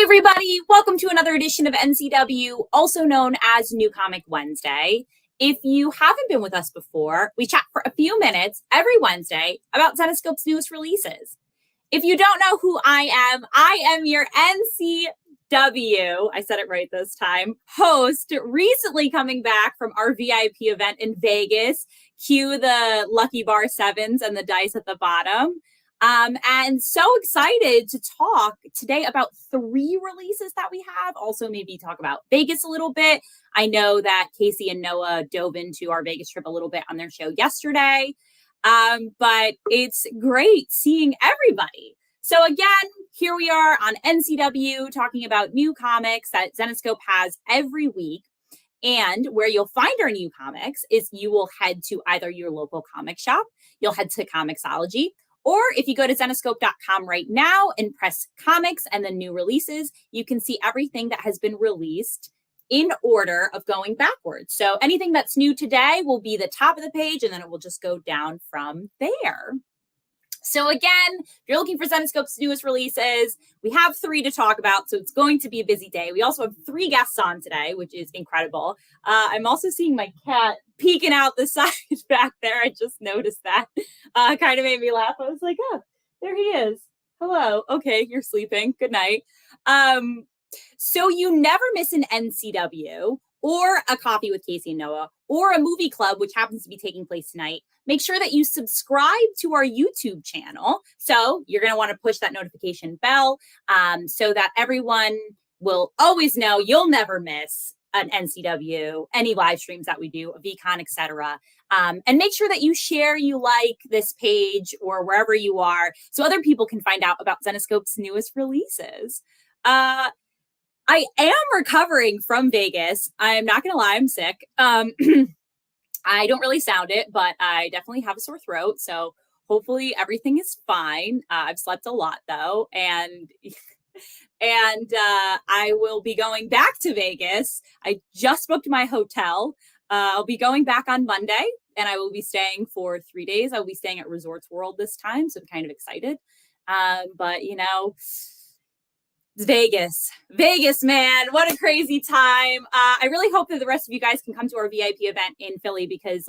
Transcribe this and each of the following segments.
everybody, welcome to another edition of NCW, also known as New Comic Wednesday. If you haven't been with us before, we chat for a few minutes every Wednesday about Zenescope's newest releases. If you don't know who I am your NCW, I said it right this time, host, recently coming back from our VIP event in Vegas. Cue the lucky bar sevens and the dice at the bottom. And so excited to talk today about 3 releases that we have. Also, maybe talk about Vegas a little bit. I know that Casey and Noah dove into our Vegas trip a little bit on their show yesterday. But it's great seeing everybody. So again, here we are on NCW talking about new comics that Zenescope has every week. And where you'll find our new comics is you will head to either your local comic shop, you'll head to Comixology, or if you go to Zenescope.com right now and press comics and then new releases, you can see everything that has been released in order of going backwards. So anything that's new today will be the top of the page, and then it will just go down from there. So again, if you're looking for Zenescope's newest releases, we have 3 to talk about, so it's going to be a busy day. We also have 3 guests on today, which is incredible. I'm also seeing my cat peeking out the side back there. I just noticed that. Kind of made me laugh. I was like, oh, there he is. Hello. Okay, you're sleeping. Good night. So you never miss an NCW or a coffee with Casey and Noah or a movie club, which happens to be taking place tonight. Make sure that you subscribe to our YouTube channel. So you're going to want to push that notification bell so that everyone will always know you'll never miss an NCW, any live streams that we do, a VCon, etc. And make sure that you share, you like this page or wherever you are so other people can find out about Zenescope's newest releases. I am recovering from Vegas. I'm not going to lie, I'm sick. I don't really sound it, but I definitely have a sore throat. So hopefully everything is fine. I've slept a lot though. And I will be going back to Vegas. I just booked my hotel. I'll be going back on Monday and I will be staying for 3 days. I'll be staying at Resorts World this time. So I'm kind of excited. But you know, Vegas, man, what a crazy time. I really hope that the rest of you guys can come to our VIP event in Philly because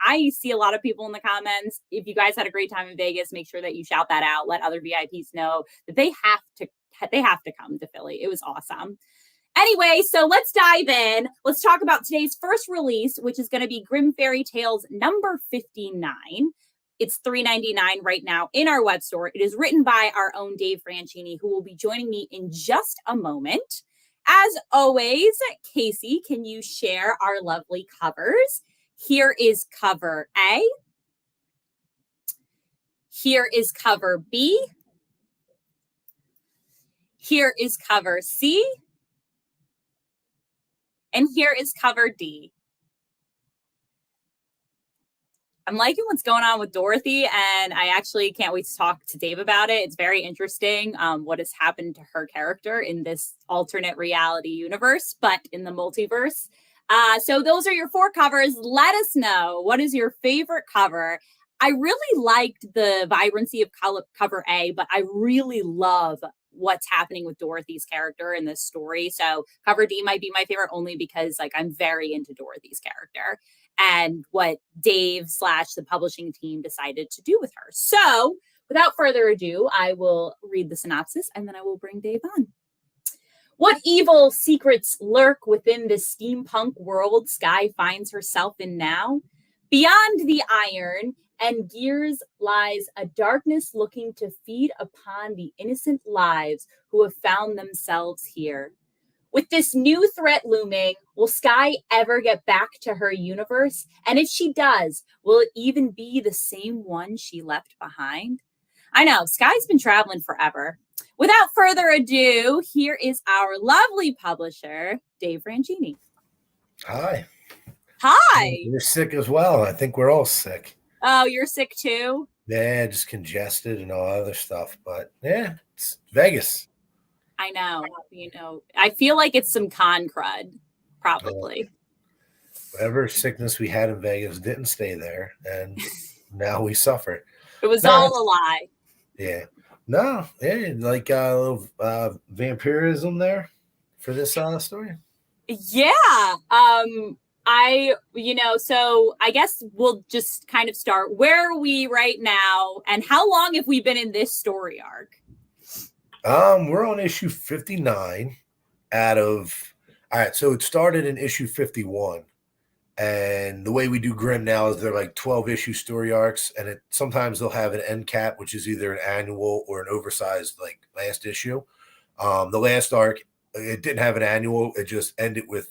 I see a lot of people in the comments. If you guys had a great time in Vegas, make sure that you shout that out. Let other VIPs know that they have to come to Philly. It was awesome. Anyway, so let's dive in. Let's talk about today's first release, which is going to be Grimm Fairy Tales number 59. It's $3.99 right now in our web store. It is written by our own Dave Franchini, who will be joining me in just a moment. As always, Casey, can you share our lovely covers? Here is cover A. Here is cover B. Here is cover C. And here is cover D. I'm liking what's going on with Dorothy, and I actually can't wait to talk to Dave about it. It's very interesting what has happened to her character in this alternate reality universe, but in the multiverse. So those are your 4 covers. Let us know, what is your favorite cover? I really liked the vibrancy of cover A, but I really love what's happening with Dorothy's character in this story. So cover D might be my favorite only because I'm very into Dorothy's character and what Dave / the publishing team decided to do with her. So without further ado, I will read the synopsis and then I will bring Dave on. What evil secrets lurk within this steampunk world Skye finds herself in now? Beyond the iron and gears lies a darkness looking to feed upon the innocent lives who have found themselves here. With this new threat looming, will Skye ever get back to her universe? And if she does, will it even be the same one she left behind? I know, Skye's been traveling forever. Without further ado, here is our lovely publisher, Dave Franchini. Hi. Hi. You're sick as well. I think we're all sick. Oh, you're sick too? Yeah, just congested and all other stuff. But yeah, it's Vegas. I know, I feel like it's some con crud, probably. Whatever sickness we had in Vegas didn't stay there, and now we suffer. It was all a lie. Yeah. No, yeah, like vampirism there for this story. Yeah. So I guess we'll just kind of start. Where are we right now? And how long have we been in this story arc? We're on issue 59 out of all right, so it started in issue 51. And the way we do Grimm now is they're like 12 issue story arcs, and sometimes they'll have an end cap, which is either an annual or an oversized like last issue. The last arc, it didn't have an annual, it just ended with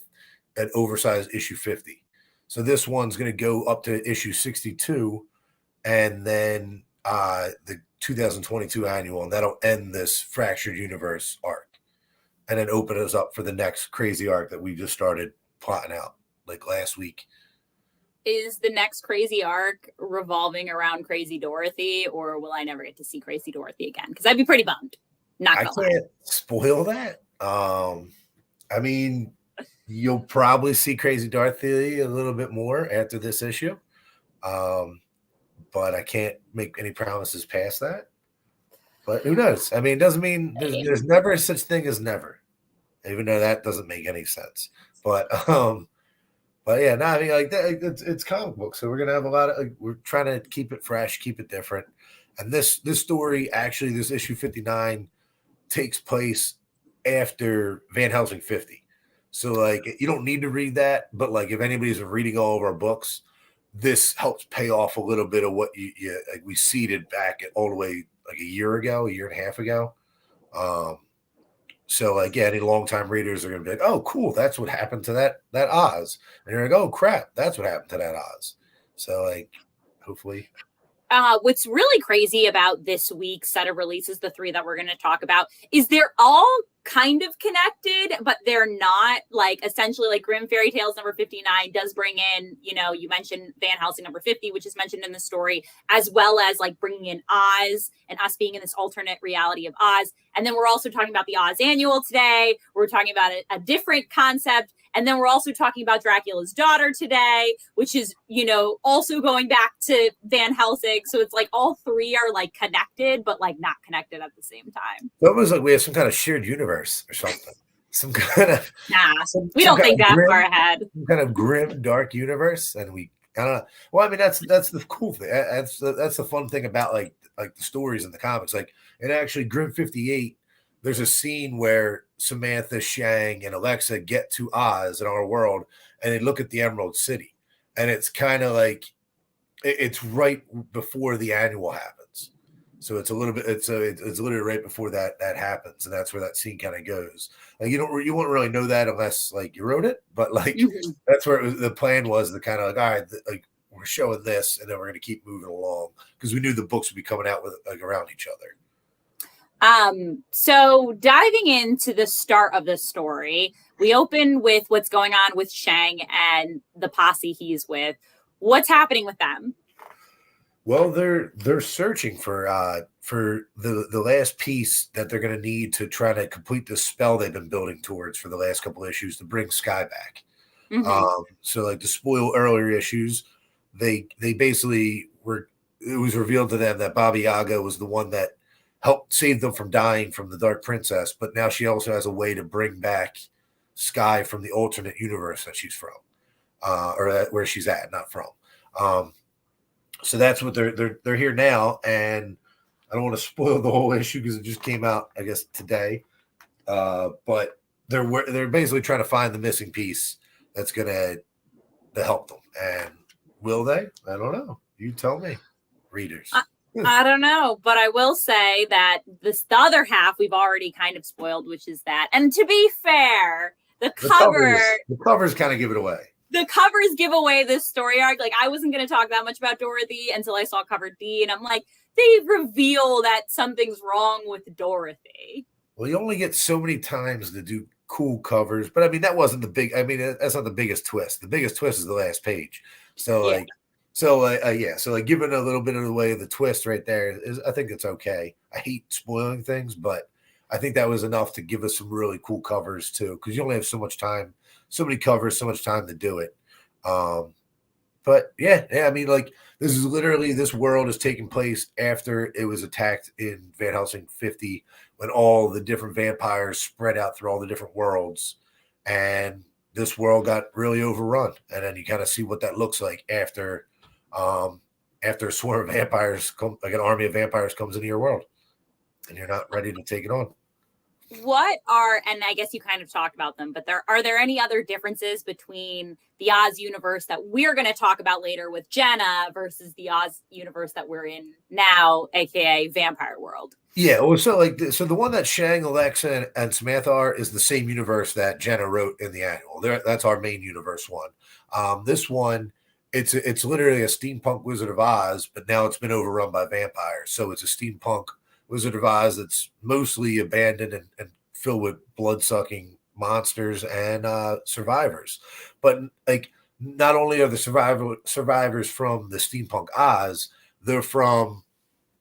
an oversized issue 50. So this one's going to go up to issue 62, and then the 2022 annual, and that'll end this Fractured Universe arc, and then open us up for the next crazy arc that we just started plotting out like last week. Is the next crazy arc revolving around Crazy Dorothy, or will I never get to see Crazy Dorothy again? Because I'd be pretty bummed. I can't spoil that. I mean, you'll probably see Crazy Dorothy a little bit more after this issue. But I can't make any promises past that. But who knows? I mean, it doesn't mean there's never such thing as never, even though that doesn't make any sense. But yeah, no, I mean, like it's comic book, so we're gonna have a lot of. We're trying to keep it fresh, keep it different, and this story actually, this issue 59 takes place after Van Helsing 50. So like, you don't need to read that, but like, if anybody's been reading all of our books, this helps pay off a little bit of what you like we seeded back all the way like a year and a half ago. So like, yeah, any longtime readers are gonna be like, oh, cool, that's what happened to that Oz. And you're like, oh crap, that's what happened to that Oz. So like, hopefully. What's really crazy about this week's set of releases, the 3 that we're going to talk about, is they're all kind of connected, but they're not. Like, essentially, like Grimm Fairy Tales number 59 does bring in, you mentioned Van Helsing number 50, which is mentioned in the story, as well as like bringing in Oz and us being in this alternate reality of Oz. And then we're also talking about the Oz annual today. We're talking about a different concept. And then we're also talking about Dracula's daughter today, which is, also going back to Van Helsing. So it's like all 3 are like connected, but like not connected at the same time. It was like we have some kind of shared universe or something. Some kind of we don't think that far ahead. Some kind of grim, dark universe, and I don't know. Well, I mean, that's the cool thing. That's the fun thing about like the stories in the comics. Like, and actually, Grimm 58. There's a scene where Samantha, Shang, and Alexa get to Oz in our world, and they look at the Emerald City, and it's kind of like it's right before the annual happens. So it's a little bit, it's literally right before that happens, and that's where that scene kind of goes. Like you won't really know that unless like you wrote it, but like that's where the plan was to kind of like, all right, like we're showing this, and then we're going to keep moving along because we knew the books would be coming out with like around each other. So diving into the start of the story, we open with what's going on with Shang and the posse he's with. What's happening with them? Well, they're searching for the last piece that they're going to need to try to complete the spell they've been building towards for the last couple issues to bring Sky back. Mm-hmm. So like to spoil earlier issues, they basically it was revealed to them that Baba Yaga was the one that helped save them from dying from the Dark Princess, but now she also has a way to bring back Sky from the alternate universe that she's from, or where she's at, not from. So that's what they're here now, and I don't want to spoil the whole issue because it just came out, I guess, today. But they're basically trying to find the missing piece that's gonna help them, and will they? I don't know. You tell me, readers. I don't know, but I will say that the other half we've already kind of spoiled, which is that. And to be fair, the covers kind of give it away. The covers give away this story arc. Like, I wasn't going to talk that much about Dorothy until I saw cover D, and I'm like, they reveal that something's wrong with Dorothy. Well, you only get so many times to do cool covers, but I mean, that wasn't the big. I mean, that's not the biggest twist. The biggest twist is the last page. So yeah. So like giving a little bit of the way of the twist right there is, I think it's okay. I hate spoiling things, but I think that was enough to give us some really cool covers too, because you only have so much time, so many covers, so much time to do it. But yeah, I mean, like this world is taking place after it was attacked in Van Helsing 50, when all the different vampires spread out through all the different worlds, and this world got really overrun. And then you kind of see what that looks like um, after a swarm of vampires come, like an army of vampires comes into your world, and you're not ready to take it on. What are, and I guess you kind of talked about them, but are there any other differences between the Oz universe that we're going to talk about later with Jenna versus the Oz universe that we're in now, aka Vampire World? Yeah, well, so the one that Shang, Alexa, and Samantha are is the same universe that Jenna wrote in the annual. That's our main universe one. This one, it's literally a steampunk Wizard of Oz, but now it's been overrun by vampires. So it's a steampunk Wizard of Oz that's mostly abandoned and filled with blood sucking monsters and survivors. But like, not only are the survivors from the steampunk Oz, they're from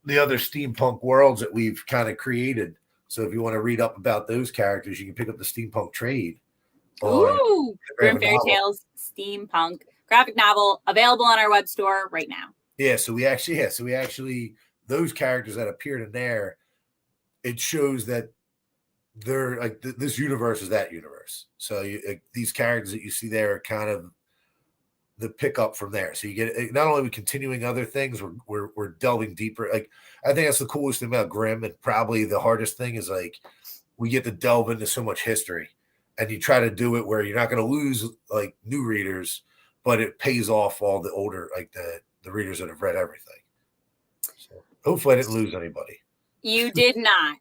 the other steampunk worlds that we've kind of created. So if you want to read up about those characters, you can pick up the steampunk trade on Ooh, Grimm graphic Fairy novel. Tales steampunk graphic novel available on our web store right now. Yeah, so we actually those characters that appeared in there, it shows that they're like this universe is that universe. So these characters that you see there are kind of the pickup from there. So you get, not only are we continuing other things, we're delving deeper. Like, I think that's the coolest thing about Grimm, and probably the hardest thing is like we get to delve into so much history, and you try to do it where you're not going to lose like new readers, but it pays off all the older, like the readers that have read everything. So hopefully I didn't lose anybody. You did not.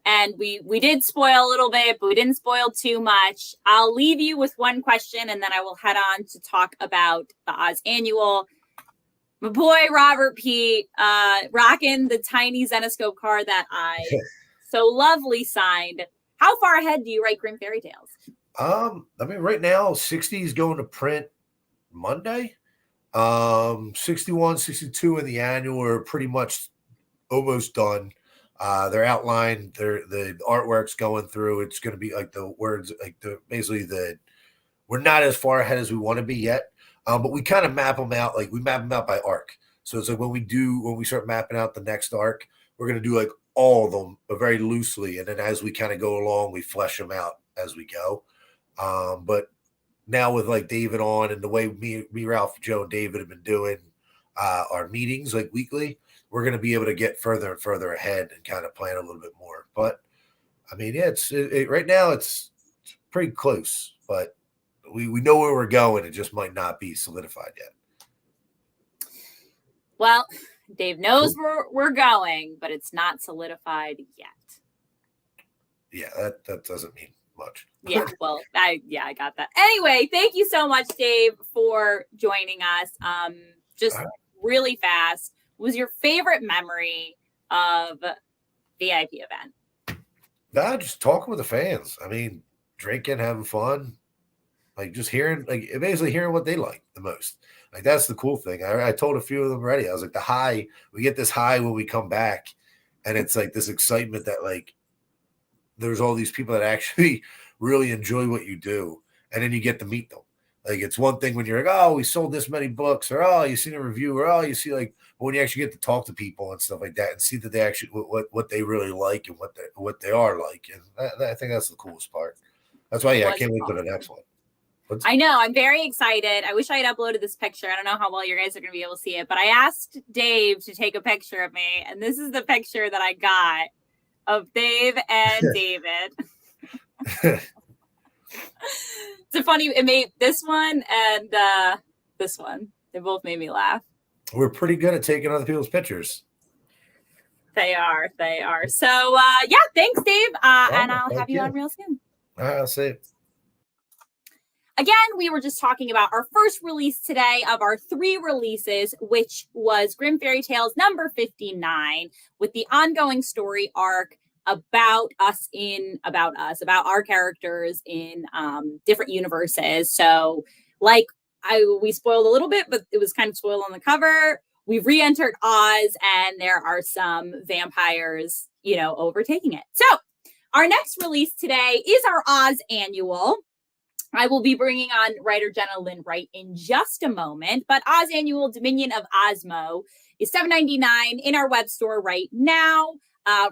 And we did spoil a little bit, but we didn't spoil too much. I'll leave you with one question, and then I will head on to talk about the Oz Annual. My boy Robert Pete, rocking the tiny Zenescope card that I so lovely signed. How far ahead do you write Grimm Fairy Tales? I mean, right now 60 is going to print Monday. 61, 62 in the annual are pretty much almost done. They're outlined. The artwork's going through. It's going to be like the words, like we're not as far ahead as we want to be yet. But we kind of map them out. Like we map them out by arc. So it's like when we start mapping out the next arc, we're going to do like all of them very loosely. And then as we kind of go along, we flesh them out as we go. But now with like David on and the way me, Ralph, Joe, and David have been doing our meetings like weekly, we're going to be able to get further and further ahead and kind of plan a little bit more. But I mean, yeah, right now it's pretty close, but we know where we're going. It just might not be solidified yet. Well, Dave knows where we're going, but it's not solidified yet. Yeah, that doesn't mean much. Yeah, well, I got that. Anyway, thank you so much, Dave, for joining us. Just really fast, was your favorite memory of VIP event? Nah, just talking with the fans. I mean, drinking, having fun, like just hearing, like basically hearing what they like the most. Like that's the cool thing. I told a few of them already. I was like, we get this high when we come back, and it's like this excitement that like there's all these people that actually really enjoy what you do, and then you get to meet them. Like it's one thing when you're like, oh, we sold this many books, or oh, you seen a review, or oh, you see like, but when you actually get to talk to people and stuff like that, and see that they actually what they really like and what they are like, and I think that's the coolest part. That's why, I can't wait for the next one. I know, I'm very excited. I wish I had uploaded this picture. I don't know how well you guys are going to be able to see it, but I asked Dave to take a picture of me, and this is the picture that I got of Dave and David. It's a funny, it made this one and this one. They both made me laugh. We're pretty good at taking other people's pictures. They are. So, yeah, thanks, Dave. And I'll have you on real soon. I'll see it. Again, we were just talking about our first release today of our 3 releases, which was Grimm Fairy Tales number 59, with the ongoing story arc about our characters in different universes. So, like we spoiled a little bit, but it was kind of spoiled on the cover. We've re-entered Oz, and there are some vampires, overtaking it. So, our next release today is our Oz Annual. I will be bringing on writer Jenna Lynn Wright in just a moment, but Oz Annual Dominion of Osmo is $7.99 in our web store right now,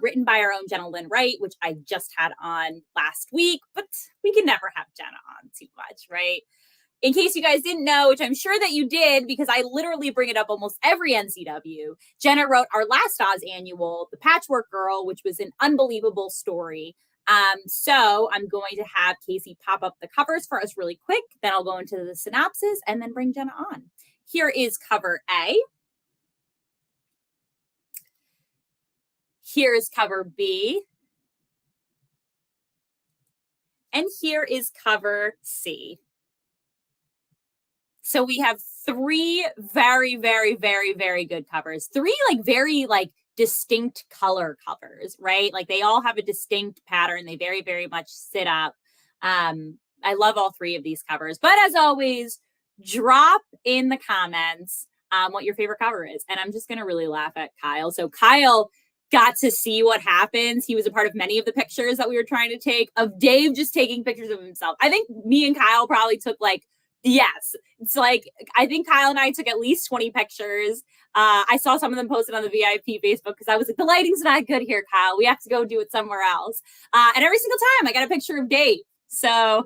written by our own Jenna Lynn Wright, which I just had on last week, but we can never have Jenna on too much, right? In case you guys didn't know, which I'm sure that you did, because I literally bring it up almost every NCW, Jenna wrote our last Oz Annual, The Patchwork Girl, which was an unbelievable story. So I'm going to have Casey pop up the covers for us really quick. Then I'll go into the synopsis and then bring Jenna on. Here is cover A. Here is cover B. And here is cover C. So we have three very, very, very, very good covers. Three very distinct color covers, right? Like they all have a distinct pattern. They very, very much sit up. I love all three of these covers. But as always, drop in the comments what your favorite cover is. And I'm just going to really laugh at Kyle. So Kyle got to see what happens. He was a part of many of the pictures that we were trying to take of Dave just taking pictures of himself. I think me and Kyle probably took yes. It's I think Kyle and I took at least 20 pictures. I saw some of them posted on the VIP Facebook because I was like, the lighting's not good here, Kyle. We have to go do it somewhere else. And every single time I got a picture of Dave. So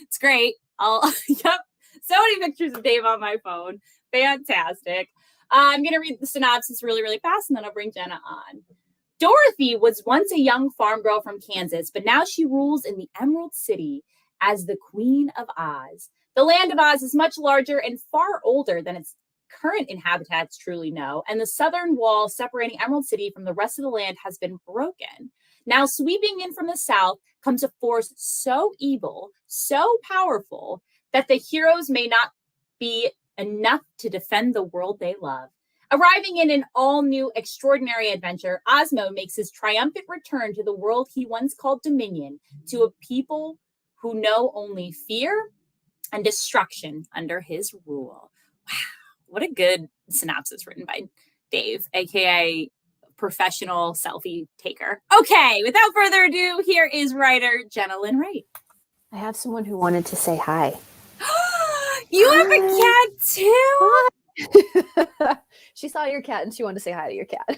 it's great. Yep. So many pictures of Dave on my phone. Fantastic. I'm going to read the synopsis really, really fast and then I'll bring Jenna on. Dorothy was once a young farm girl from Kansas, but now she rules in the Emerald City as the Queen of Oz. The land of Oz is much larger and far older than its current inhabitants truly know, and the southern wall separating Emerald City from the rest of the land has been broken. Now, sweeping in from the south comes a force so evil, so powerful, that the heroes may not be enough to defend the world they love. Arriving in an all-new extraordinary adventure, Osmo makes his triumphant return to the world he once called Dominion, to a people who know only fear and destruction under his rule. Wow, what a good synopsis written by Dave, aka professional selfie taker. Okay, without further ado, here is writer Jenna Lynn Wright. I have someone who wanted to say hi. You have a cat too? She saw your cat and she wanted to say hi to your cat.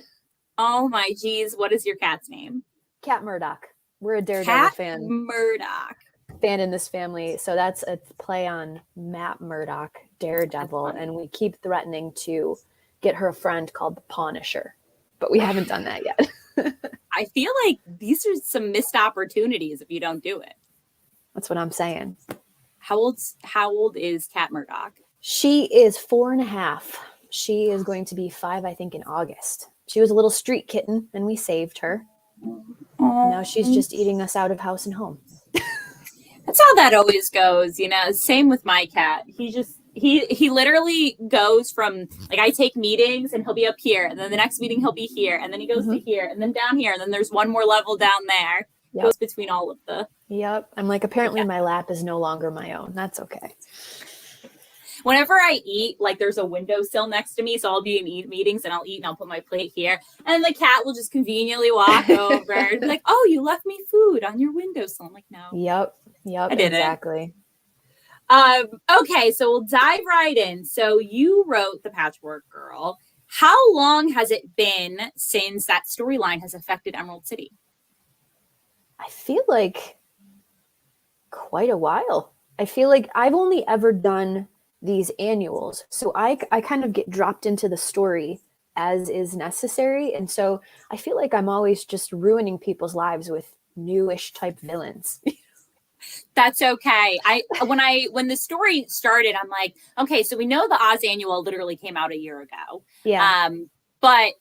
Oh my geez, what is your cat's name? Cat Murdoch. We're a Daredevil fan. Murdoch. Fan in this family. So that's a play on Matt Murdock, Daredevil. And we keep threatening to get her a friend called the Punisher. But we haven't done that yet. I feel like these are some missed opportunities if you don't do it. That's what I'm saying. How old is Cat Murdoch? She is 4.5. She is going to be 5, I think, in August. She was a little street kitten and we saved her. Now she's just eating us out of house and home. That's how that always goes, you know. Same with my cat. He literally goes from I take meetings and he'll be up here, and then the next meeting he'll be here, and then he goes to here, and then down here, and then there's one more level down there. Yep. Goes between all of the. Yep. I'm apparently my lap is no longer my own. That's okay. Whenever I eat, there's a windowsill next to me, so I'll be in meetings and I'll eat and I'll put my plate here. And the cat will just conveniently walk over and be like, oh, you left me food on your windowsill. I'm like, no. Yep. I did exactly. Okay, so we'll dive right in. So you wrote The Patchwork Girl. How long has it been since that storyline has affected Emerald City? I feel like quite a while. I feel like I've only ever done these annuals. So I kind of get dropped into the story as is necessary. And so I feel like I'm always just ruining people's lives with newish type villains. That's okay. When the story started, I'm like, okay, so we know the Oz Annual literally came out a year ago. Yeah. But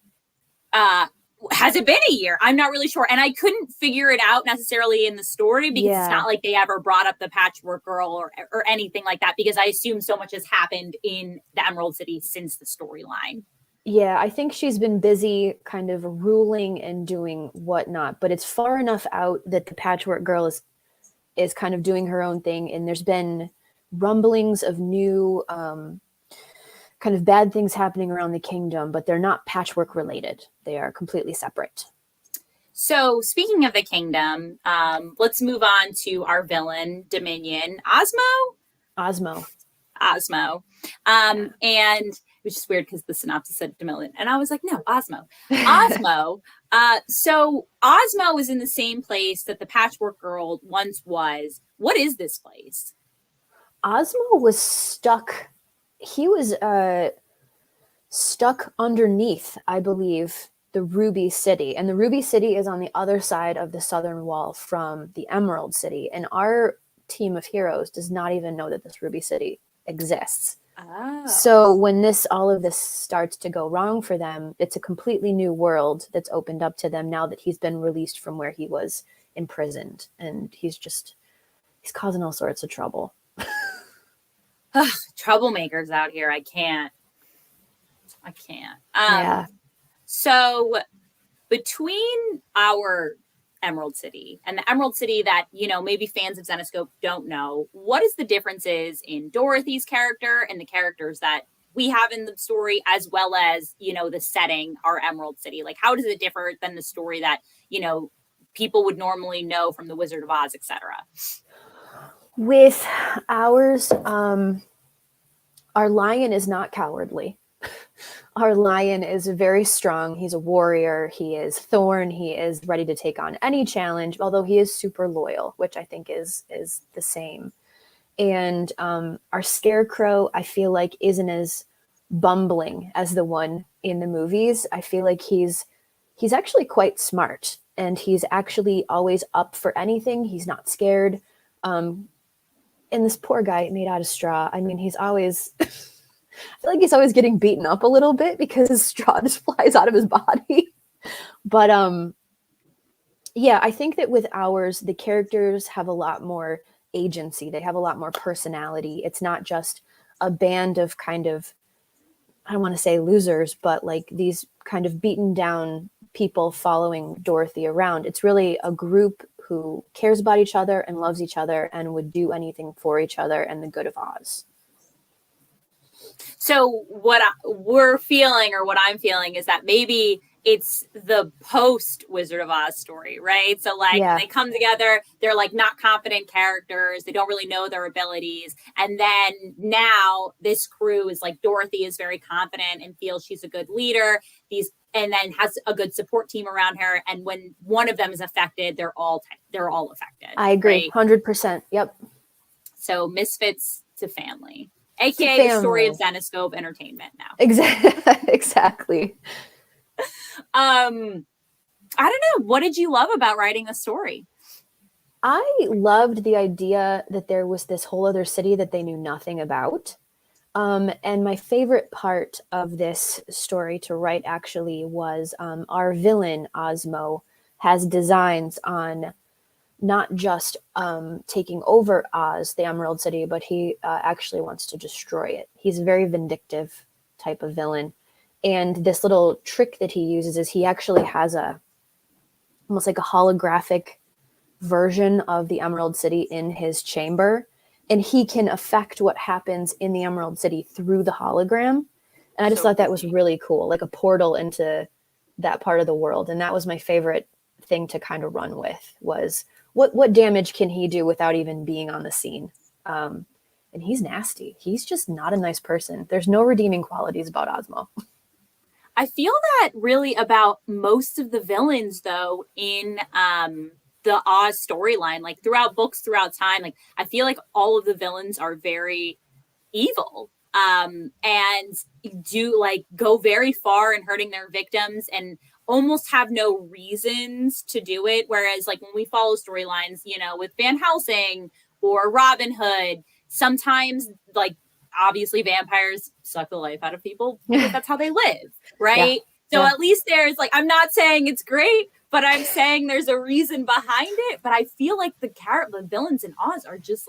has it been a year? I'm not really sure. And I couldn't figure it out necessarily in the story because it's not like they ever brought up the Patchwork Girl or anything like that, because I assume so much has happened in the Emerald City since the storyline. Yeah, I think she's been busy kind of ruling and doing whatnot, but it's far enough out that the Patchwork Girl is kind of doing her own thing. And there's been rumblings of new kind of bad things happening around the kingdom, but they're not patchwork related. They are completely separate. So speaking of the kingdom, let's move on to our villain, Dominion. Osmo. And which is weird because the synopsis said Dominion. And I was like, no, Osmo. Osmo. So Osmo is in the same place that the Patchwork Girl once was. What is this place? Osmo was stuck. He was stuck underneath, I believe, the Ruby City. And the Ruby City is on the other side of the southern wall from the Emerald City. And our team of heroes does not even know that this Ruby City exists. Oh. So when all of this starts to go wrong for them, it's a completely new world that's opened up to them now that he's been released from where he was imprisoned. And he's causing all sorts of trouble. Troublemakers out here. I can't. Yeah. So between our Emerald City and the Emerald City that, maybe fans of Zenescope don't know, what is the differences in Dorothy's character and the characters that we have in the story, as well as, the setting, our Emerald City? Like, how does it differ than the story that, people would normally know from the Wizard of Oz, etc.? With ours, our lion is not cowardly. Our lion is very strong. He's a warrior. He is Thorn. He is ready to take on any challenge, although he is super loyal, which I think is the same. And our Scarecrow, I feel like, isn't as bumbling as the one in the movies. I feel like he's actually quite smart, and he's actually always up for anything. He's not scared. And this poor guy made out of straw. I mean, he's always... I feel like he's always getting beaten up a little bit because his straw just flies out of his body. But yeah, I think that with ours, the characters have a lot more agency. They have a lot more personality. It's not just a band of kind of, I don't want to say losers, but like these kind of beaten down people following Dorothy around. It's really a group who cares about each other and loves each other and would do anything for each other and the good of Oz. So what we're feeling, or what I'm feeling, is that maybe it's the post Wizard of Oz story, right? So they come together, they're like not competent characters, they don't really know their abilities, and then now this crew is like, Dorothy is very confident and feels she's a good leader, and then has a good support team around her, and when one of them is affected, they're all affected. I agree, right? 100%. Yep. So misfits to family. AKA the story of Zenescope Entertainment now. Exactly. I don't know. What did you love about writing the story? I loved the idea that there was this whole other city that they knew nothing about. And my favorite part of this story to write actually was our villain, Osmo, has designs on not just taking over Oz, the Emerald City, but he actually wants to destroy it. He's a very vindictive type of villain. And this little trick that he uses is he actually has almost like a holographic version of the Emerald City in his chamber. And he can affect what happens in the Emerald City through the hologram. And I just thought that was really cool, like a portal into that part of the world. And that was my favorite thing to kind of run with, was what damage can he do without even being on the scene? And he's nasty. He's just not a nice person. There's no redeeming qualities about Osmo. I feel that really about most of the villains, though, in the Oz storyline, like throughout books, throughout time, like I feel like all of the villains are very evil and do like go very far in hurting their victims and almost have no reasons to do it. Whereas like when we follow storylines, with Van Helsing or Robin Hood, sometimes like obviously vampires suck the life out of people because that's how they live, right? Yeah. So at least there's like, I'm not saying it's great, but I'm saying there's a reason behind it. But I feel like the villains in Oz are just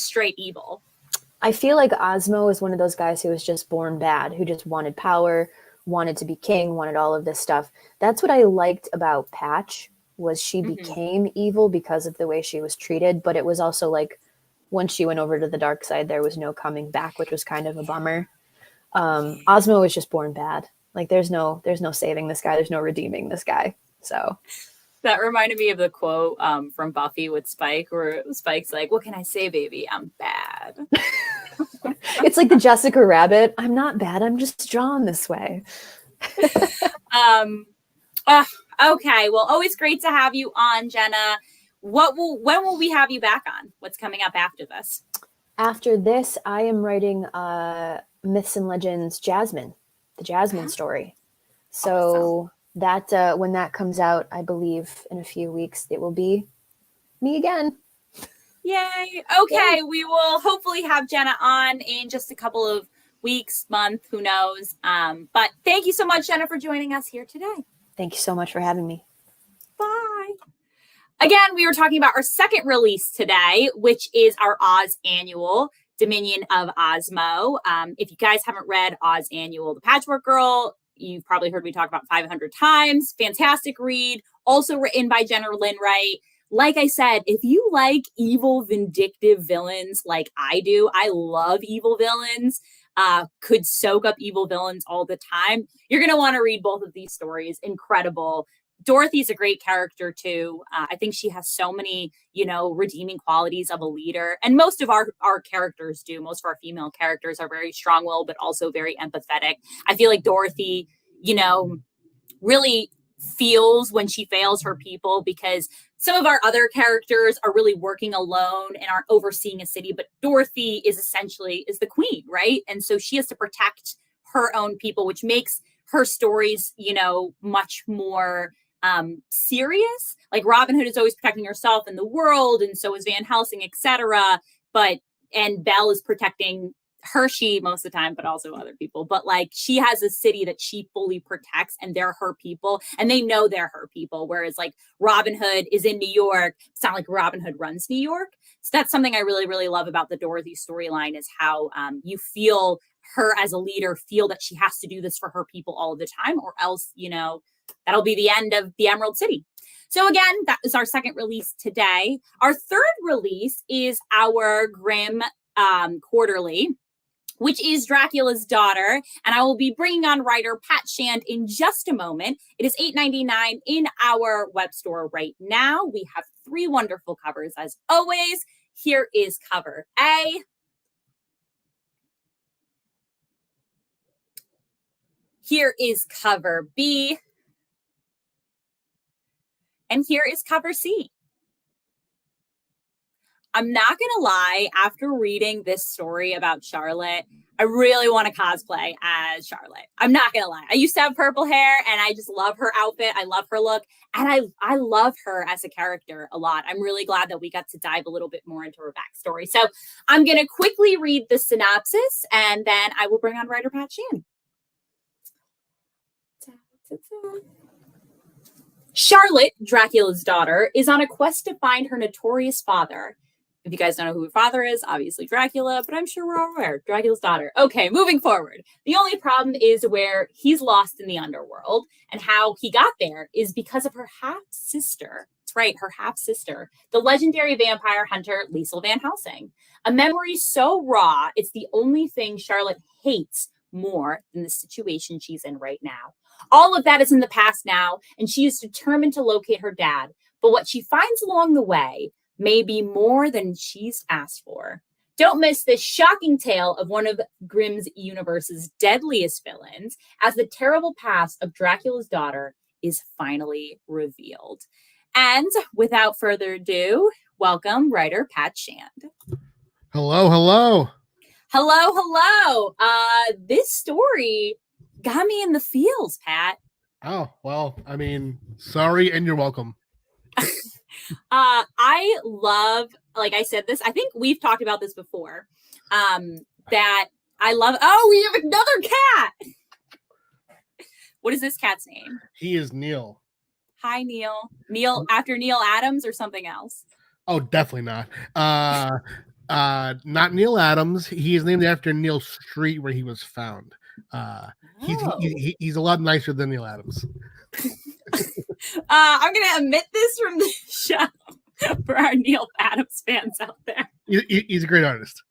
straight evil. I feel like Osmo is one of those guys who was just born bad, who just wanted power, wanted to be king, wanted all of this stuff. That's what I liked about Patch, was she became evil because of the way she was treated. But it was also like, once she went over to the dark side, there was no coming back, which was kind of a bummer. Osmo was just born bad. Like there's no saving this guy. There's no redeeming this guy. So that reminded me of the quote from Buffy with Spike, where Spike's like, "What can I say, baby? I'm bad." it's like the Jessica Rabbit. I'm not bad. I'm just drawn this way. Okay. Well, always great to have you on, Jenna. When will we have you back on? What's coming up after this? After this, I am writing Myths and Legends Jasmine, the Jasmine story. So that when that comes out, I believe in a few weeks, it will be me again. Yay. Okay. Yay. We will hopefully have Jenna on in just a couple of weeks, month, who knows. But thank you so much, Jenna, for joining us here today. Thank you so much for having me. Bye. Again, we were talking about our second release today, which is our Oz Annual, Dominion of Osmo. If you guys haven't read Oz Annual, The Patchwork Girl, you've probably heard me talk about 500 times. Fantastic read. Also written by Jenna Lynn Wright. Like I said, if you like evil, vindictive villains like I do, I love evil villains, could soak up evil villains all the time, you're going to want to read both of these stories. Incredible. Dorothy's a great character too. I think she has so many, redeeming qualities of a leader. And most of our characters do. Most of our female characters are very strong-willed, but also very empathetic. I feel like Dorothy, really feels when she fails her people, because some of our other characters are really working alone and aren't overseeing a city. But Dorothy is the queen, right? And so she has to protect her own people, which makes her stories, much more serious. Like Robin Hood is always protecting herself and the world, and so is Van Helsing, etc. And Belle is protecting Hershey most of the time, but also other people. But like, she has a city that she fully protects, and they're her people, and they know they're her people. Whereas like Robin Hood is in New York. It's not like Robin Hood runs New York. So that's something I really, really love about the Dorothy storyline, is how you feel her as a leader, feel that she has to do this for her people all the time, or else, that'll be the end of the Emerald City. So again, that is our second release today. Our third release is our Grimm Quarterly, which is Dracula's Daughter. And I will be bringing on writer Pat Shand in just a moment. It is $8.99 in our web store right now. We have 3 wonderful covers as always. Here is cover A. Here is cover B. And here is cover C. I'm not going to lie, after reading this story about Charlotte, I really want to cosplay as Charlotte. I'm not going to lie. I used to have purple hair, and I just love her outfit. I love her look, and I love her as a character a lot. I'm really glad that we got to dive a little bit more into her backstory. So I'm going to quickly read the synopsis, and then I will bring on writer Pat Shand. Charlotte, Dracula's daughter, is on a quest to find her notorious father. If you guys don't know who her father is, obviously Dracula, but I'm sure we're all aware. Dracula's daughter. Okay, moving forward. The only problem is where he's lost in the underworld, and how he got there is because of her half-sister. That's right, her half-sister, the legendary vampire hunter Liesl Van Helsing. A memory so raw, it's the only thing Charlotte hates more than the situation she's in right now. All of that is in the past now, and she is determined to locate her dad. But what she finds along the way may be more than she's asked for. Don't miss this shocking tale of one of Grimm's universe's deadliest villains, as the terrible past of Dracula's daughter is finally revealed. And without further ado, welcome writer Pat Shand. Hello, hello. Hello, hello. This story got me in the feels, Pat. Oh, well, I mean, sorry and you're welcome. I love, like I said this, I think we've talked about this before, that I love, we have another cat. What is this cat's name? He is Neil. Hi, Neil. Neil after Neil Adams or something else? Oh, definitely not. Not Neil Adams. He is named after Neil Street where he was found. He's a lot nicer than Neil Adams. I'm going to omit this from the show for our Neil Adams fans out there. He's a great artist.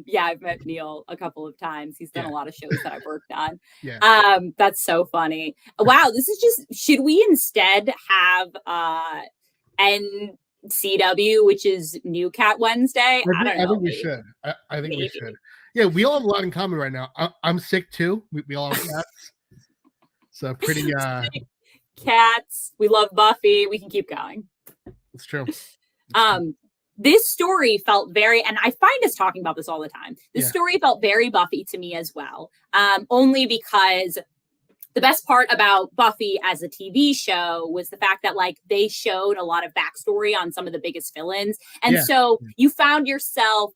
Yeah, I've met Neil a couple of times. He's done a lot of shows that I've worked on. Yeah. That's so funny. Wow, this is just, should we instead have NCW, which is New Cat Wednesday? I don't know. I think we should. I think we should. Yeah, we all have a lot in common right now. I'm sick too. We all have cats. So pretty cats. We love Buffy. We can keep going. It's true. This story felt very, and I find us talking about this all the time. This story felt very Buffy to me as well. Only because the best part about Buffy as a TV show was the fact that like they showed a lot of backstory on some of the biggest villains. And so you found yourself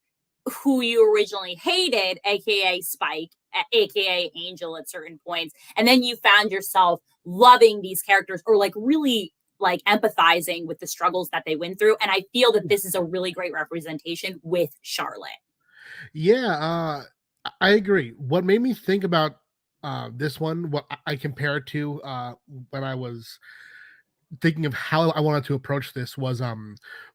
who you originally hated, aka Spike, aka Angel at certain points. And then you found yourself loving these characters, or like really like empathizing with the struggles that they went through. And I feel that this is a really great representation with Charlotte. Yeah, I agree. What made me think about this one, what I compare it to when I was thinking of how I wanted to approach this, was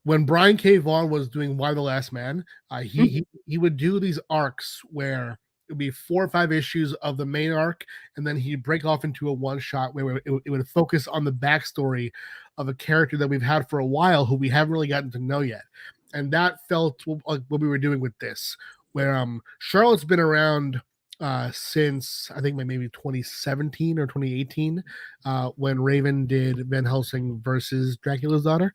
when Brian K. Vaughan was doing Why the Last Man, he would do these arcs where it would be 4 or 5 issues of the main arc, and then he'd break off into a one shot where it would focus on the backstory of a character that we've had for a while who we haven't really gotten to know yet. And that felt like what we were doing with this, where Charlotte's been around since I think maybe 2017 or 2018, when Raven did Van Helsing versus Dracula's daughter.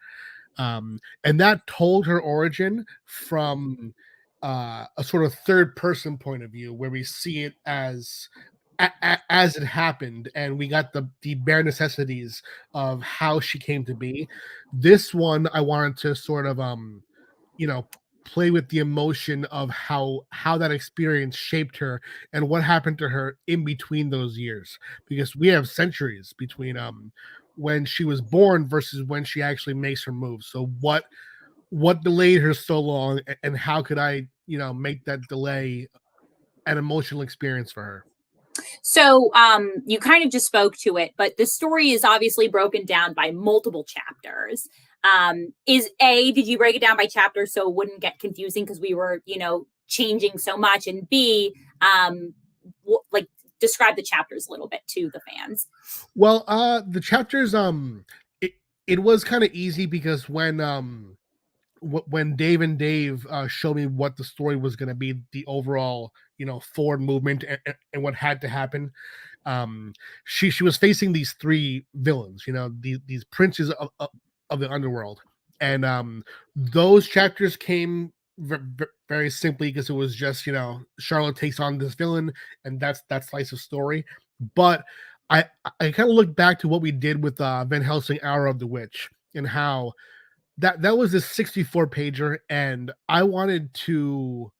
And that told her origin from a sort of third person point of view, where we see it as it happened, and we got the bare necessities of how she came to be. This one I wanted to sort of play with the emotion of how that experience shaped her and what happened to her in between those years, because we have centuries between when she was born versus when she actually makes her move. So what delayed her so long, and how could I make that delay an emotional experience for her? So you kind of just spoke to it, but the story is obviously broken down by multiple chapters. Did you break it down by chapter so it wouldn't get confusing because we were, changing so much? And B, describe the chapters a little bit to the fans. Well, the chapters, it was kind of easy because when Dave and Dave showed me what the story was going to be, the overall, forward movement and what had to happen, she was facing these 3 villains, these princes of the underworld, and those chapters came very simply because it was just Charlotte takes on this villain, and that's that slice of story. But I kind of look back to what we did with Van Helsing Hour of the Witch, and how that was this 64 pager, and I wanted to,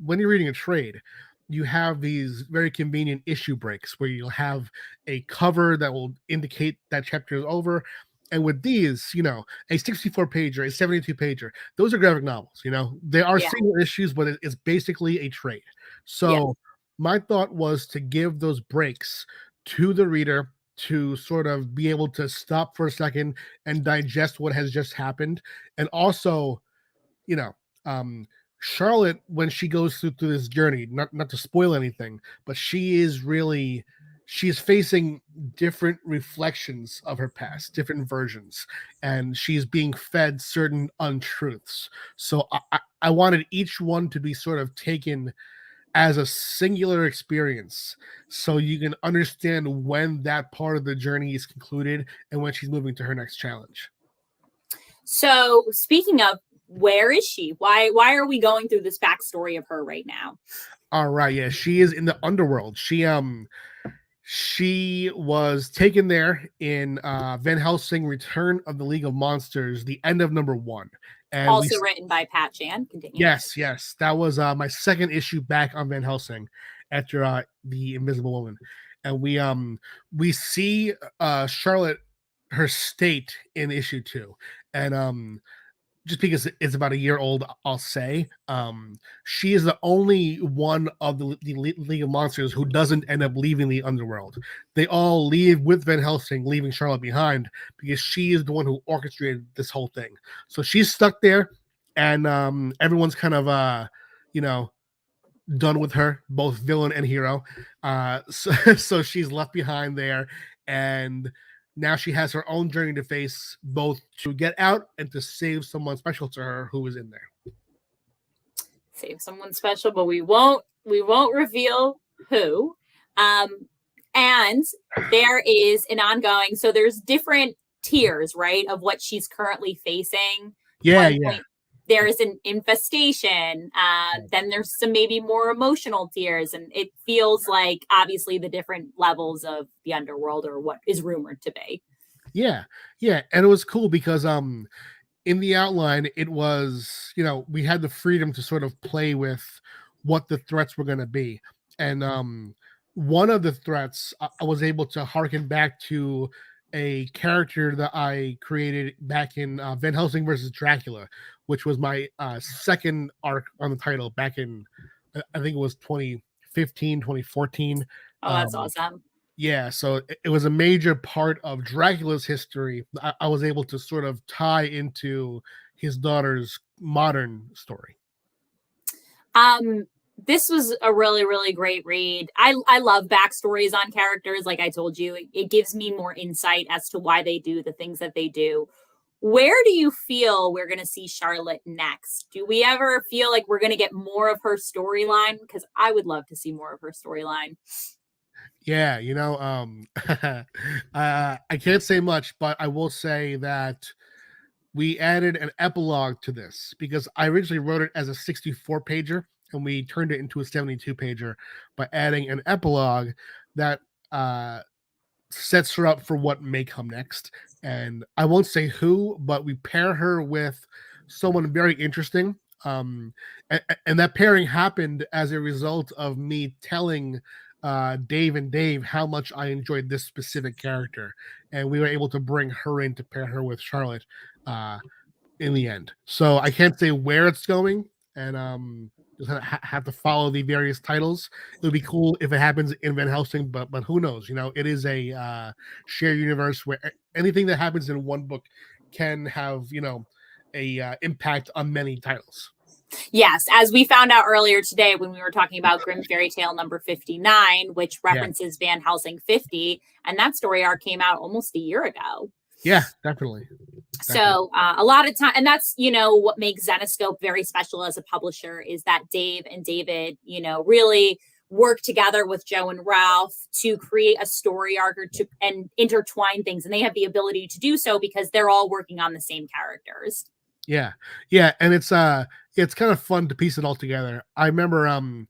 when you're reading a trade, you have these very convenient issue breaks where you'll have a cover that will indicate that chapter is over. And with these, a 64 pager, a 72 pager, those are graphic novels. They are single issues, but it's basically a trade. So my thought was to give those breaks to the reader to sort of be able to stop for a second and digest what has just happened. And also, Charlotte, when she goes through this journey, not to spoil anything, but she's facing different reflections of her past, different versions, and she's being fed certain untruths. So I wanted each one to be sort of taken as a singular experience, so you can understand when that part of the journey is concluded and when she's moving to her next challenge. So speaking of, where is she? Why are we going through this backstory of her right now? All right, yeah, she is in the underworld. She was taken there in Van Helsing Return of the League of Monsters, the end of number 1. And also written by Pat Chan. Continue. Yes. That was my second issue back on Van Helsing after The Invisible Woman. And we see Charlotte, her state in issue 2. And just because it's about a year old, I'll say, she is the only one of the League of Monsters who doesn't end up leaving the underworld. They all leave with Van Helsing, leaving Charlotte behind, because she is the one who orchestrated this whole thing. So she's stuck there, and everyone's kind of done with her, both villain and hero. So she's left behind there, and now she has her own journey to face, both to get out and to save someone special to her who is in there. Save someone special, but we won't reveal who. And there is an ongoing, so there's different tiers, right, of what she's currently facing. Yeah. There's an infestation. Then there's some maybe more emotional tiers, and it feels like obviously the different levels of the underworld, or what is rumored to be. Yeah, and it was cool because in the outline, it was, we had the freedom to sort of play with what the threats were going to be. And one of the threats, I was able to harken back to a character that I created back in Van Helsing versus Dracula, which was my second arc on the title back in, I think it was 2015, 2014. Oh, that's awesome. Yeah, so it was a major part of Dracula's history. I was able to sort of tie into his daughter's modern story. This was a really, really great read. I love backstories on characters. Like I told you, it gives me more insight as to why they do the things that they do. Where do you feel we're going to see Charlotte next? Do we ever feel like we're going to get more of her storyline? Because I would love to see more of her storyline. Yeah, I can't say much, but I will say that we added an epilogue to this because I originally wrote it as a 64-pager and we turned it into a 72-pager by adding an epilogue that sets her up for what may come next. And I won't say who, but we pair her with someone very interesting. And that pairing happened as a result of me telling Dave how much I enjoyed this specific character, and we were able to bring her in to pair her with Charlotte in the end. So I can't say where it's going, and just have to follow the various titles. It would be cool if it happens in Van Helsing, but who knows? It is a shared universe where anything that happens in one book can have a impact on many titles. Yes, as we found out earlier today when we were talking about Grimm Fairy Tale number 59, which references Van Helsing 50, and that story arc came out almost a year ago. Yeah, definitely. So a lot of time, and that's, what makes Zenescope very special as a publisher is that Dave and David, really work together with Joe and Ralph to create a story arc and intertwine things. And they have the ability to do so because they're all working on the same characters. Yeah. And it's kind of fun to piece it all together. I remember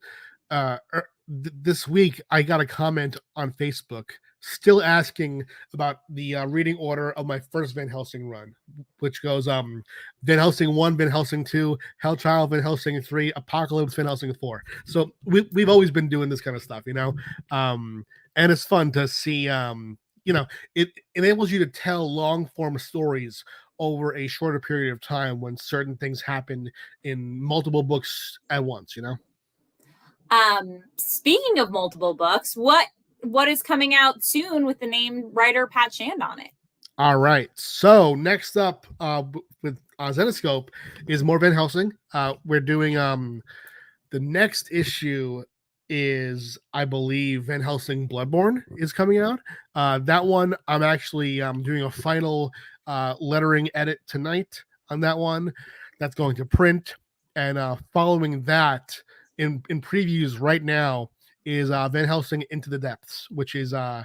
this week I got a comment on Facebook still asking about the reading order of my first Van Helsing run, which goes Van Helsing 1, Van Helsing 2, Hellchild, Van Helsing 3, Apocalypse, Van Helsing 4. So we've always been doing this kind of stuff, and it's fun to see. It enables you to tell long form stories over a shorter period of time when certain things happen in multiple books at once, Speaking of multiple books, what is coming out soon with the name writer Pat Shand on it? All right. So next up with Zenescope is more Van Helsing. We're doing the next issue is, I believe, Van Helsing Bloodborne is coming out. That one I'm actually doing a final lettering edit tonight on that one. That's going to print, and following that in previews right now is Van Helsing Into the Depths, which is a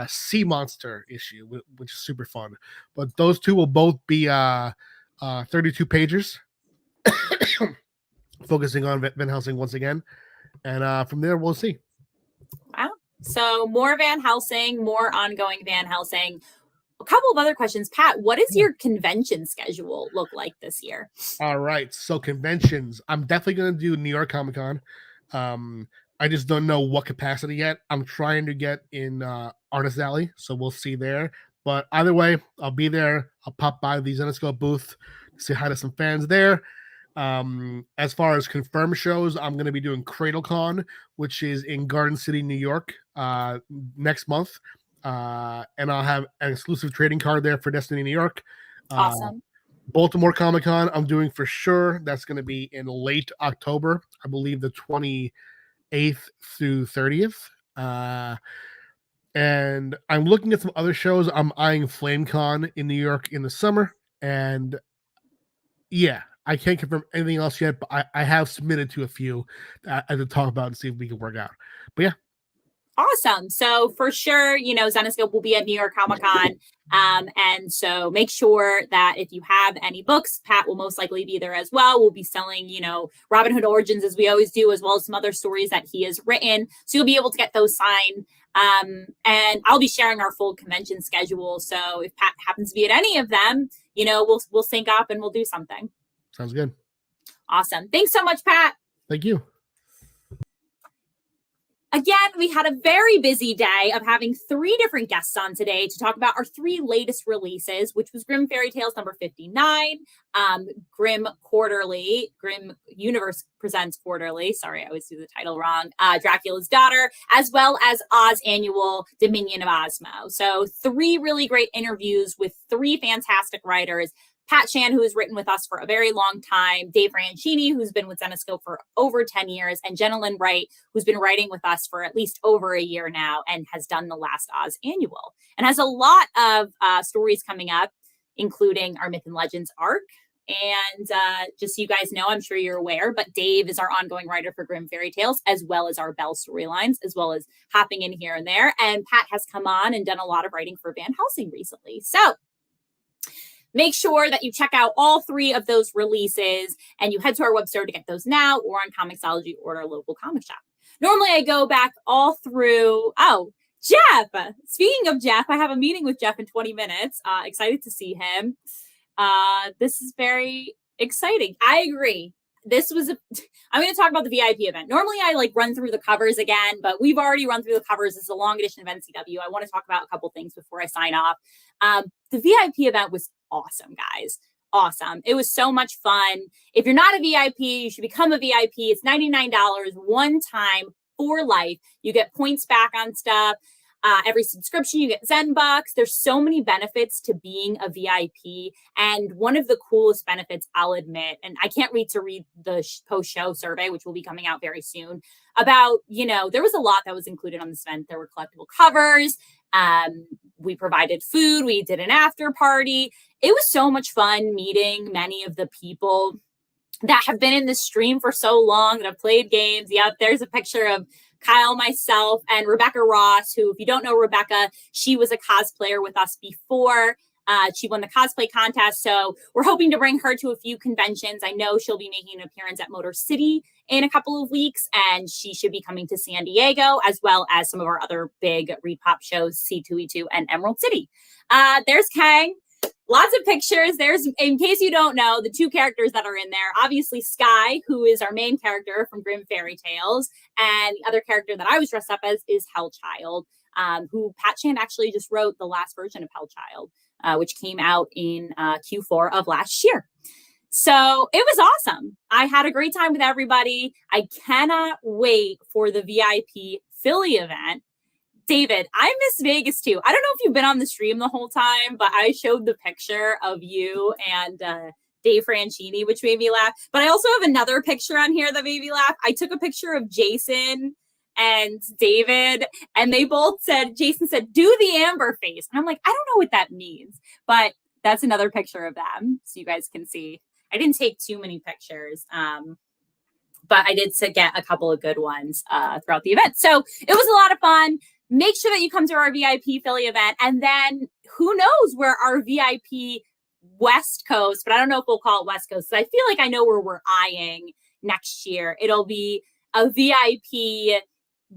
sea monster issue, which is super fun. But those two will both be 32 pages, focusing on Van Helsing once again. And from there, we'll see. Wow. So more Van Helsing, more ongoing Van Helsing. A couple of other questions. Pat, what does your convention schedule look like this year? All right. So conventions. I'm definitely going to do New York Comic Con. I just don't know what capacity yet. I'm trying to get in Artist Alley, so we'll see there. But either way, I'll be there. I'll pop by the Zenescope booth, say hi to some fans there. As far as confirmed shows, I'm going to be doing CradleCon, which is in Garden City, New York, next month. And I'll have an exclusive trading card there for Destiny New York. Awesome. Baltimore Comic Con, I'm doing for sure. That's going to be in late October, I believe the 28th through 30th. And I'm looking at some other shows. I'm eyeing FlameCon in New York in the summer. And yeah, I can't confirm anything else yet, but I have submitted to a few I have to talk about and see if we can work out. But yeah. Awesome. So for sure, Zenescope will be at New York Comic Con. And so make sure that if you have any books, Pat will most likely be there as well. We'll be selling, Robin Hood Origins as we always do, as well as some other stories that he has written. So you'll be able to get those signed. And I'll be sharing our full convention schedule. So if Pat happens to be at any of them, we'll sync up and we'll do something. Sounds good. Awesome. Thanks so much, Pat. Thank you. Again, we had a very busy day of having 3 different guests on today to talk about our 3 latest releases, which was Grimm Fairy Tales number 59, Grimm Quarterly, Grimm Universe Presents Quarterly. Sorry, I always do the title wrong. Dracula's Daughter, as well as Oz Annual, Dominion of Osmo. So 3 really great interviews with 3 fantastic writers. Pat Chan, who has written with us for a very long time, Dave Rancini, who's been with Zenescope for over 10 years, and Jenna Lynn Wright, who's been writing with us for at least over a year now and has done the last Oz Annual and has a lot of stories coming up, including our Myth and Legends arc. And just so you guys know, I'm sure you're aware, but Dave is our ongoing writer for Grimm Fairy Tales, as well as our Belle storylines, as well as hopping in here and there. And Pat has come on and done a lot of writing for Van Helsing recently. So make sure that you check out all 3 of those releases and you head to our website to get those now or on Comixology or our local comic shop. Normally I go back all through. Oh, Jeff. Speaking of Jeff, I have a meeting with Jeff in 20 minutes. Excited to see him. This is very exciting. I agree. I'm going to talk about the VIP event. Normally I run through the covers again, but we've already run through the covers. It's a long edition of NCW. I want to talk about a couple things before I sign off. The VIP event was awesome, guys. Awesome. It was so much fun. If you're not a VIP, you should become a VIP. It's $99 one time for life. You get points back on stuff. Every subscription, you get Zen bucks. There's so many benefits to being a VIP. And one of the coolest benefits, I'll admit, and I can't wait to read the post-show survey, which will be coming out very soon, about, there was a lot that was included on this event. There were collectible covers. We provided food. We did an after party. It was so much fun meeting many of the people that have been in the stream for so long, that have played games. Yep, there's a picture of Kyle, myself, and Rebecca Ross, who, if you don't know Rebecca, she was a cosplayer with us before. She won the cosplay contest. So we're hoping to bring her to a few conventions. I know she'll be making an appearance at Motor City in a couple of weeks, and she should be coming to San Diego, as well as some of our other big repop shows, C2E2 and Emerald City. There's Kang. Lots of pictures. There's, in case you don't know, the 2 characters that are in there. Obviously, Sky, who is our main character from Grimm Fairy Tales. And the other character that I was dressed up as is Hellchild, who Pat Chan actually just wrote the last version of Hellchild, which came out in Q4 of last year. So it was awesome. I had a great time with everybody. I cannot wait for the VIP Philly event. David, I miss Vegas too. I don't know if you've been on the stream the whole time, but I showed the picture of you and Dave Franchini, which made me laugh. But I also have another picture on here that made me laugh. I took a picture of Jason and David, and they both said, Jason said, do the amber face. And I'm like, I don't know what that means, but that's another picture of them. So you guys can see. I didn't take too many pictures, but I did get a couple of good ones throughout the event. So it was a lot of fun. Make sure that you come to our VIP Philly event. And then who knows where our VIP West Coast, but I don't know if we'll call it West Coast. So I feel like I know where we're eyeing next year. It'll be a VIP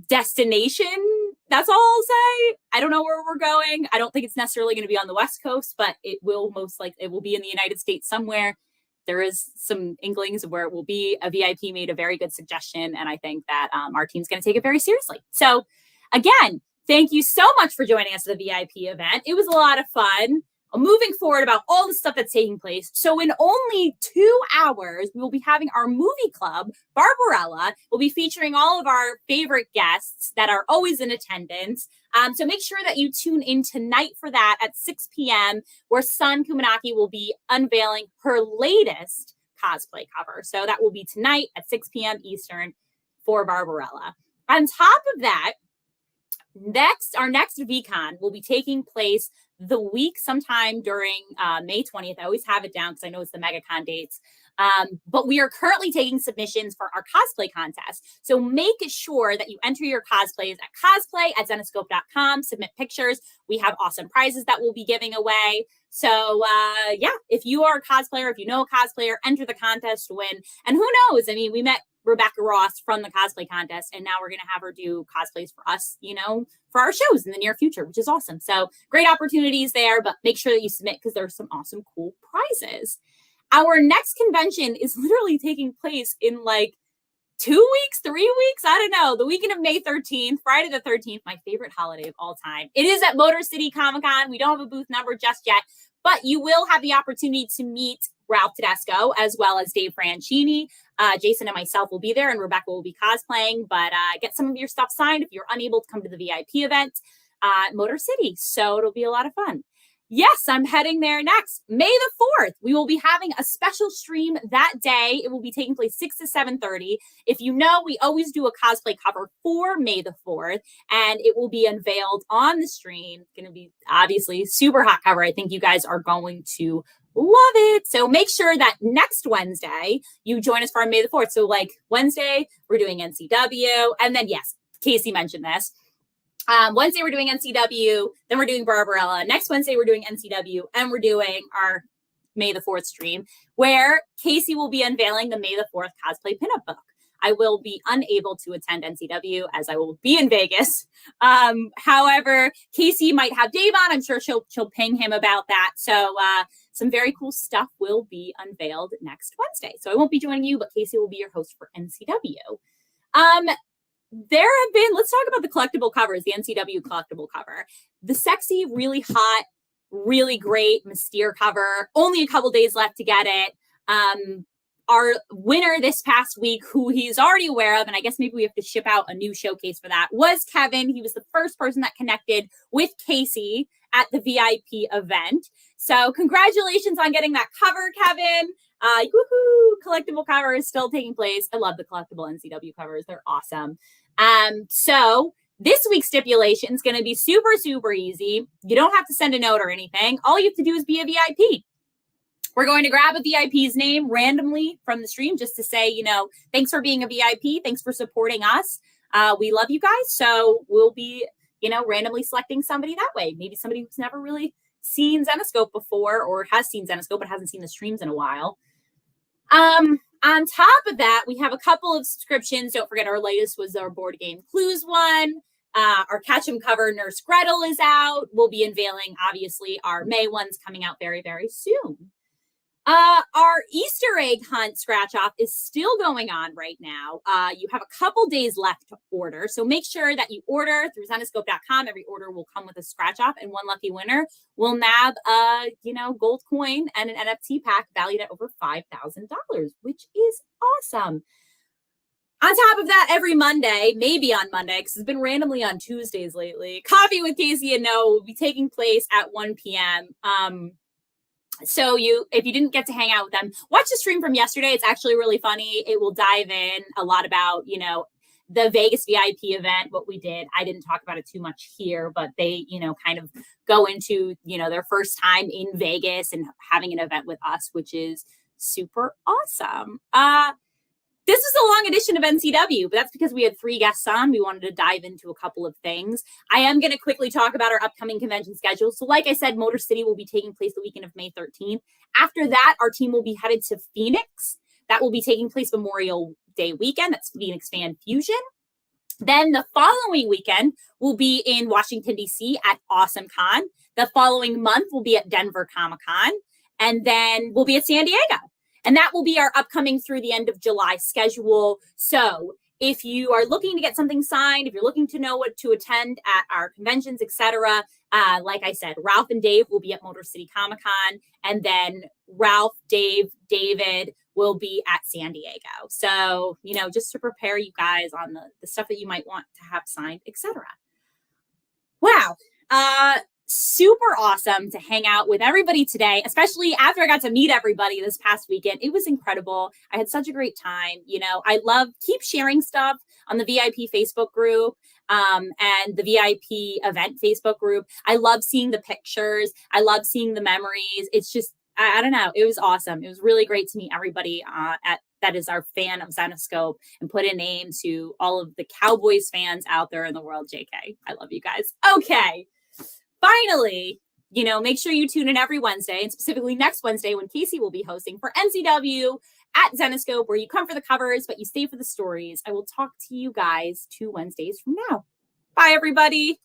destination. That's all I'll say. I don't know where we're going. I don't think it's necessarily going to be on the West Coast, but it will it will be in the United States somewhere. There is some inklings of where it will be. A VIP made a very good suggestion, and I think that our team's going to take it very seriously. So again, thank you so much for joining us at the VIP event. It was a lot of fun. moving forward about all the stuff that's taking place. So in only 2 hours, we will be having our movie club, Barbarella. We'll be featuring all of our favorite guests that are always in attendance. So make sure that you tune in tonight for that at 6 p.m., where Sun Kumanaki will be unveiling her latest cosplay cover. So that will be tonight at 6 p.m. Eastern for Barbarella. On top of that, our next VCon will be taking place the week sometime during May 20th. I always have it down because I know it's the MegaCon dates. But we are currently taking submissions for our cosplay contest. So make sure that you enter your cosplays at cosplay@zenescope.com, submit pictures. We have awesome prizes that we'll be giving away. So if you are a cosplayer, if you know a cosplayer, enter the contest to win. And who knows? I mean, we met Rebecca Ross from the cosplay contest, and now we're going to have her do cosplays for us, for our shows in the near future, which is awesome. So great opportunities there, but make sure that you submit because there's some awesome, cool prizes. Our next convention is literally taking place in like 2 weeks, 3 weeks. I don't know. The weekend of May 13th, Friday the 13th, my favorite holiday of all time. It is at Motor City Comic Con. We don't have a booth number just yet, but you will have the opportunity to meet Ralph Tedesco as well as Dave Franchini. Jason and myself will be there, and Rebecca will be cosplaying, but get some of your stuff signed if you're unable to come to the VIP event at Motor City. So it'll be a lot of fun. Yes, I'm heading there next. May the 4th, we will be having a special stream that day. It will be taking place 6 to 7:30. If you know, we always do a cosplay cover for May the 4th, and it will be unveiled on the stream. It's going to be obviously super hot cover. I think you guys are going to love it. So make sure that next Wednesday you join us for our May the 4th. So like Wednesday, we're doing NCW. And then, yes, Casey mentioned this. Wednesday, we're doing NCW. Then we're doing Barbarella. Next Wednesday, we're doing NCW. And we're doing our May the 4th stream, where Casey will be unveiling the May the 4th cosplay pinup book. I will be unable to attend NCW as I will be in Vegas. However, Casey might have Dave on. I'm sure she'll ping him about that. So some very cool stuff will be unveiled next Wednesday. So I won't be joining you, but Casey will be your host for NCW. Let's talk about the collectible covers, the NCW collectible cover. The sexy, really hot, really great Mystere cover. Only a couple days left to get it. Our winner this past week, who he's already aware of, and I guess maybe we have to ship out a new showcase for that, was Kevin. He was the first person that connected with Casey at the VIP event. So congratulations on getting that cover, Kevin. Woohoo! Collectible cover is still taking place. I love the collectible NCW covers. They're awesome. So this week's stipulation is going to be super, super easy. You don't have to send a note or anything. All you have to do is be a VIP. We're going to grab a VIP's name randomly from the stream just to say, thanks for being a VIP. Thanks for supporting us. We love you guys. So we'll be, randomly selecting somebody that way. Maybe somebody who's never really seen Zenescope before or has seen Zenescope but hasn't seen the streams in a while. On top of that, we have a couple of subscriptions. Don't forget our latest was our Board Game Clues one. Our Catch 'em cover, Nurse Gretel, is out. We'll be unveiling, obviously, our May ones coming out very, very soon. Our Easter egg hunt scratch off is still going on right now. You have a couple days left to order. So make sure that you order through Zenescope.com. Every order will come with a scratch off, and one lucky winner will nab a, gold coin and an NFT pack valued at over $5,000, which is awesome. On top of that, every Monday, maybe on Monday, because it's been randomly on Tuesdays lately, Coffee with Casey and Noah will be taking place at 1 p.m. So if you didn't get to hang out with them, watch the stream from yesterday. It's actually really funny. It will dive in a lot about, the Vegas VIP event, what we did. I didn't talk about it too much here, but they, kind of go into, their first time in Vegas and having an event with us, which is super awesome. This is a long edition of NCW, but that's because we had 3 guests on. We wanted to dive into a couple of things. I am going to quickly talk about our upcoming convention schedule. So like I said, Motor City will be taking place the weekend of May 13th. After that, our team will be headed to Phoenix. That will be taking place Memorial Day weekend. That's Phoenix Fan Fusion. Then the following weekend will be in Washington, D.C. at Awesome Con. The following month will be at Denver Comic Con. And then we'll be at San Diego. And that will be our upcoming through the end of July schedule. So If you are looking to get something signed, if you're looking to know what to attend at our conventions, etc., like I said, Ralph and Dave will be at Motor City Comic Con, and then Ralph, Dave, David will be at San Diego. So, just to prepare you guys on the stuff that you might want to have signed, etc. Wow. Super awesome to hang out with everybody today, especially after I got to meet everybody this past weekend. It was incredible. I had such a great time. I keep sharing stuff on the VIP Facebook group and the VIP event Facebook group. I love seeing the pictures. I love seeing the memories. It's just, I don't know. It was awesome. It was really great to meet everybody that is our fan of Zenescope and put a name to all of the Cowboys fans out there in the world. JK, I love you guys. Okay. Finally, make sure you tune in every Wednesday, and specifically next Wednesday when Casey will be hosting for NCW at Zenescope, where you come for the covers, but you stay for the stories. I will talk to you guys 2 Wednesdays from now. Bye, everybody.